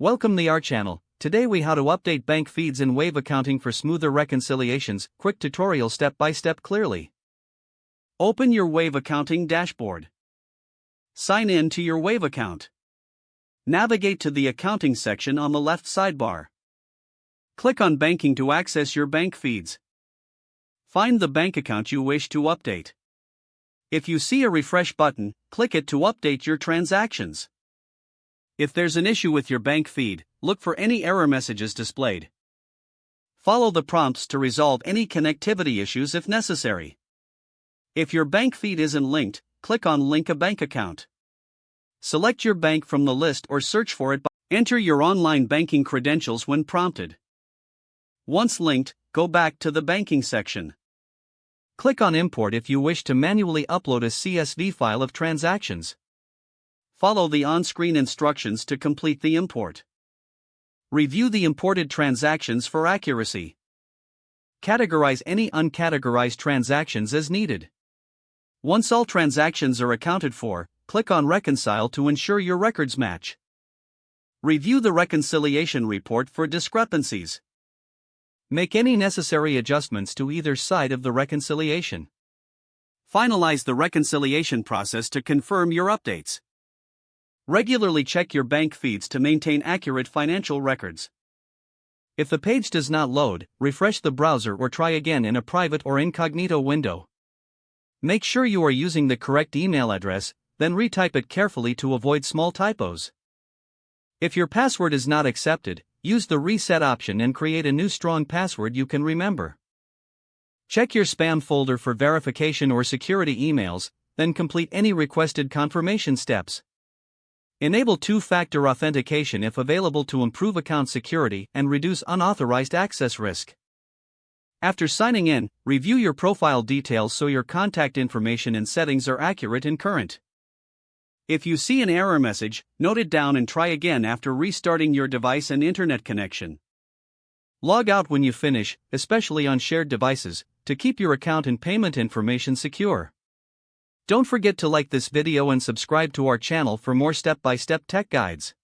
Welcome to our channel. Today we how to update bank feeds in Wave accounting for smoother reconciliations. Quick tutorial step by step clearly. Open your Wave accounting dashboard. Sign in to your Wave account. Navigate to the accounting section on the left sidebar. Click on banking to access your bank feeds. Find the bank account you wish to update. If you see a refresh button, click it to update your transactions. If there's an issue with your bank feed, look for any error messages displayed. Follow the prompts to resolve any connectivity issues if necessary. If your bank feed isn't linked, click on Link a Bank Account. Select your bank from the list or search for it. Enter your online banking credentials when prompted. Once linked, go back to the banking section. Click on Import if you wish to manually upload a CSV file of transactions. Follow the on-screen instructions to complete the import. Review the imported transactions for accuracy. Categorize any uncategorized transactions as needed. Once all transactions are accounted for, click on Reconcile to ensure your records match. Review the reconciliation report for discrepancies. Make any necessary adjustments to either side of the reconciliation. Finalize the reconciliation process to confirm your updates. Regularly check your bank feeds to maintain accurate financial records. If the page does not load, refresh the browser or try again in a private or incognito window. Make sure you are using the correct email address, then retype it carefully to avoid small typos. If your password is not accepted, use the reset option and create a new strong password you can remember. Check your spam folder for verification or security emails, then complete any requested confirmation steps. Enable two-factor authentication if available to improve account security and reduce unauthorized access risk. After signing in, review your profile details so your contact information and settings are accurate and current. If you see an error message, note it down and try again after restarting your device and internet connection. Log out when you finish, especially on shared devices, to keep your account and payment information secure. Don't forget to like this video and subscribe to our channel for more step-by-step tech guides.